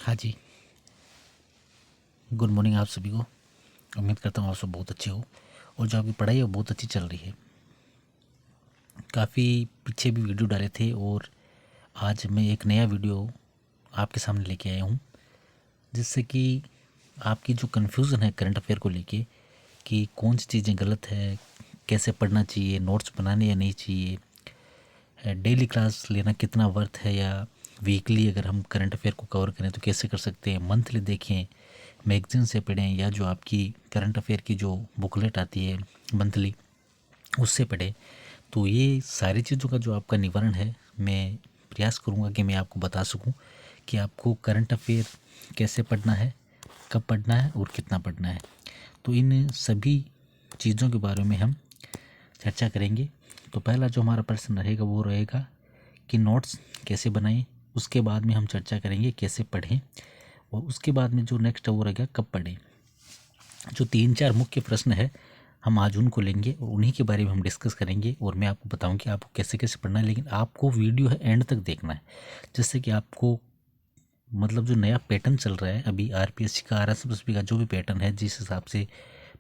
हाँ जी। Good morning आप सभी को। उम्मीद करता हूँ आप सब बहुत अच्छे हो और जो आपकी पढ़ाई है वो बहुत अच्छी चल रही है। काफ़ी पीछे भी वीडियो डाले थे और आज मैं एक नया वीडियो आपके सामने लेके आया हूँ, जिससे कि आपकी जो कन्फ्यूज़न है करंट अफेयर को लेके कि कौन सी चीज़ें गलत है, कैसे पढ़ना चाहिए, नोट्स बनाने या नहीं चाहिए, डेली क्लास लेना कितना वर्थ है, या वीकली अगर हम करंट अफेयर को कवर करें तो कैसे कर सकते हैं, मंथली देखें, मैगजीन से पढ़ें, या जो आपकी करंट अफेयर की जो बुकलेट आती है मंथली उससे पढ़ें। तो ये सारी चीज़ों का जो आपका निवारण है, मैं प्रयास करूँगा कि मैं आपको बता सकूँ कि आपको करंट अफेयर कैसे पढ़ना है, कब पढ़ना है और कितना पढ़ना है। तो इन सभी चीज़ों के बारे में हम चर्चा करेंगे। तो पहला जो हमारा प्रश्न रहेगा वो रहेगा कि नोट्स कैसे बनाएं। उसके बाद में हम चर्चा करेंगे कैसे पढ़ें, और उसके बाद में जो नेक्स्ट है वो रहेगा कब पढ़ें। जो 3-4 मुख्य प्रश्न है हम आज उनको लेंगे और उन्हीं के बारे में हम डिस्कस करेंगे, और मैं आपको बताऊंगी आपको कैसे कैसे पढ़ना है। लेकिन आपको वीडियो है एंड तक देखना है, जिससे कि आपको मतलब जो नया पैटर्न चल रहा है अभी आरपीएससी का, आरएसएसबी का जो भी पैटर्न है, जिस हिसाब से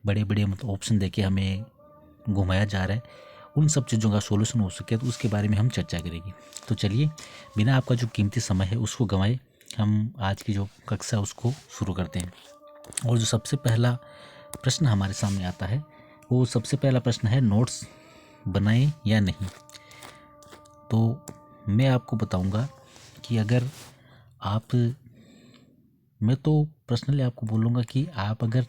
बड़े बड़े मतलब ऑप्शन देके हमें घुमाया जा रहा है, उन सब चीज़ों का सॉल्यूशन हो सके तो उसके बारे में हम चर्चा करेंगे। तो चलिए बिना आपका जो कीमती समय है उसको गंवाए हम आज की जो कक्षा उसको शुरू करते हैं। और जो सबसे पहला प्रश्न हमारे सामने आता है वो सबसे पहला प्रश्न है, नोट्स बनाएं या नहीं। तो मैं आपको बताऊंगा कि अगर आप, मैं तो पर्सनली आपको बोलूँगा कि आप अगर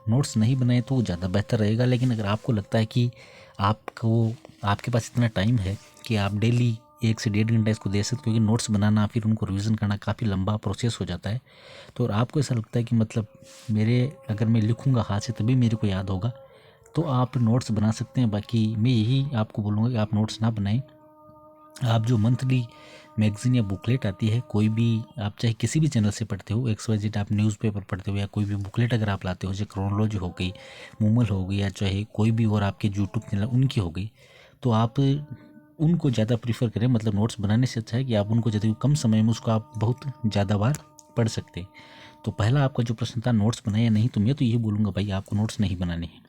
नोट्स नहीं बनाए तो ज़्यादा बेहतर रहेगा। लेकिन अगर आपको लगता है कि आपको आपके पास इतना टाइम है कि आप डेली 1 से 1.5 घंटा इसको दे सकते, क्योंकि नोट्स बनाना फिर उनको रिवीजन करना काफ़ी लंबा प्रोसेस हो जाता है। तो और आपको ऐसा लगता है कि मतलब मेरे अगर मैं लिखूँगा हाथ से तभी मेरे को याद होगा, तो आप नोट्स बना सकते हैं। बाकी मैं यही आपको बोलूँगा कि आप नोट्स ना बनाएं। आप जो मंथली मैगजीन या बुकलेट आती है, कोई भी आप चाहे किसी भी चैनल से पढ़ते हो, XYZ आप न्यूज़पेपर पढ़ते हो या कोई भी बुकलेट अगर आप लाते हो, जैसे क्रोनोलॉजी हो गई, मूमल हो गई, या चाहे कोई भी और आपके यूट्यूब चैनल उनकी हो गई, तो आप उनको ज़्यादा प्रीफर करें। मतलब नोट्स बनाने से अच्छा है कि आप उनको ज़्यादा कम समय में उसको आप बहुत ज़्यादा बार पढ़ सकते हैं। तो पहला आपका जो प्रश्न था नोट्स बनाए या नहीं, तो मैं तो ये बोलूँगा भाई आपको नोट्स नहीं बनाने हैं।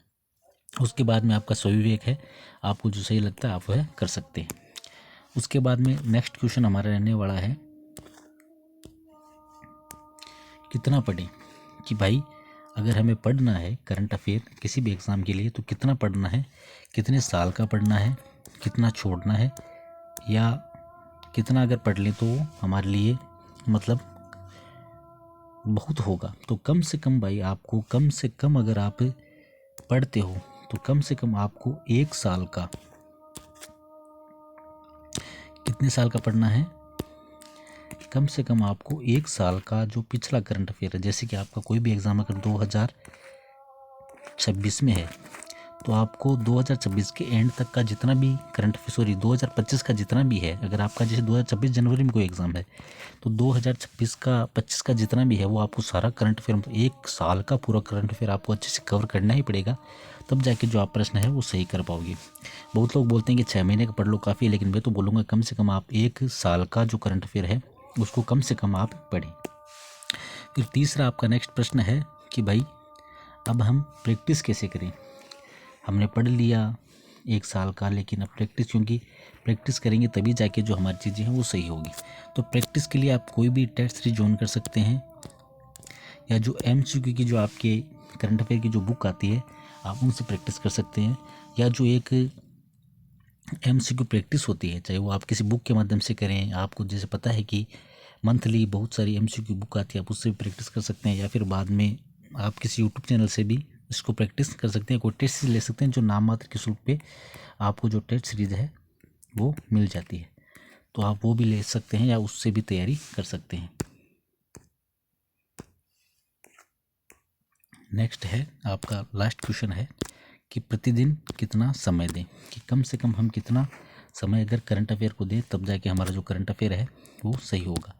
उसके बाद में आपका स्वविवेक है, आपको जो सही लगता है आप वह कर सकते हैं। उसके बाद में नेक्स्ट क्वेश्चन हमारा रहने वाला है कितना पढ़ें। कि भाई अगर हमें पढ़ना है करंट अफेयर किसी भी एग्ज़ाम के लिए तो कितना पढ़ना है, कितने साल का पढ़ना है, कितना छोड़ना है, या कितना अगर पढ़ लें तो हमारे लिए मतलब बहुत होगा। तो कम से कम भाई आपको, कम से कम अगर आप पढ़ते हो तो कम से कम आपको 1 साल का, कितने साल का पढ़ना है, कम से कम आपको 1 साल का जो पिछला करंट अफेयर है, जैसे कि आपका कोई भी एग्ज़ाम अगर 2026 में है तो आपको 2026 के एंड तक का जितना भी करंट अफेयर, सॉरी 2025 का जितना भी है, अगर आपका जैसे 2026 जनवरी में कोई एग्ज़ाम है तो 2026 का 25 का जितना भी है वो आपको सारा करंट अफेयर, मतलब 1 साल का पूरा करंट अफेयर आपको अच्छे से कवर करना ही पड़ेगा, तब जाके जो आप प्रश्न है वो सही कर पाओगे। बहुत लोग बोलते हैं कि 6 महीने का पढ़ लो काफ़ी है, लेकिन मैं तो बोलूँगा कम से कम आप 1 साल का जो करंट अफेयर है उसको कम से कम आप पढ़ें। फिर तीसरा आपका नेक्स्ट प्रश्न है कि भाई अब हम प्रैक्टिस कैसे करें। हमने पढ़ लिया 1 साल का, लेकिन अब प्रैक्टिस, क्योंकि प्रैक्टिस करेंगे तभी जाके जो हमारी चीज़ें हैं वो सही होगी। तो प्रैक्टिस के लिए आप कोई भी टेस्ट सीरीज ज्वाइन कर सकते हैं, या जो MCQ की जो आपके करंट अफेयर की जो बुक आती है आप उनसे प्रैक्टिस कर सकते हैं, या जो एक MCQ प्रैक्टिस होती है चाहे वो आप किसी बुक के माध्यम से करें, आपको जैसे पता है कि मंथली बहुत सारी MCQ बुक आती है आप उससे भी प्रैक्टिस कर सकते हैं, या फिर बाद में आप किसी यूट्यूब चैनल से भी इसको प्रैक्टिस कर सकते हैं। कोई टेस्ट सीरीज ले सकते हैं जो नाम मात्र के शुल्क पे आपको जो टेस्ट सीरीज है वो मिल जाती है, तो आप वो भी ले सकते हैं या उससे भी तैयारी कर सकते हैं। नेक्स्ट है आपका लास्ट क्वेश्चन है कि प्रतिदिन कितना समय दें, कि कम से कम हम कितना समय अगर करंट अफेयर को दें तब जाके हमारा जो करंट अफेयर है वो सही होगा।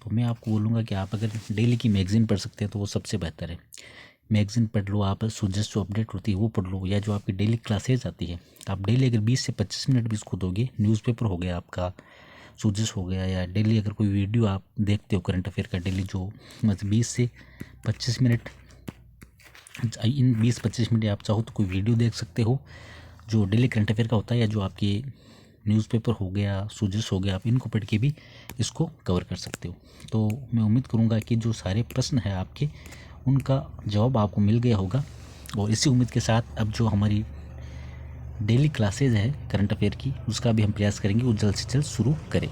तो मैं आपको बोलूँगा कि आप अगर डेली की मैगज़ीन पढ़ सकते हैं तो वो सबसे बेहतर है। मैगज़ीन पढ़ लो, आप सुजस्ट जो अपडेट होती है वो पढ़ लो, या जो आपकी डेली क्लासेज आती है आप डेली अगर 20 से 25 मिनट भी इसको दोगे, न्यूज़पेपर हो गया आपका, सूजिश हो गया, या डेली अगर कोई वीडियो आप देखते हो करंट अफेयर का डेली, जो मतलब 20 से 25 मिनट, इन 20-25 मिनट आप चाहो तो कोई वीडियो देख सकते हो जो डेली करंट अफेयर का होता है, या जो आपके न्यूज़पेपर हो गया, सूजिश हो गया, आप इनको पढ़ के भी इसको कवर कर सकते हो। तो मैं उम्मीद करूँगा कि जो सारे प्रश्न हैं आपके, उनका जवाब आपको मिल गया होगा। और इसी उम्मीद के साथ अब जो हमारी डेली क्लासेज है करंट अफेयर की, उसका भी हम प्रयास करेंगे वो जल्द से जल्द शुरू करें।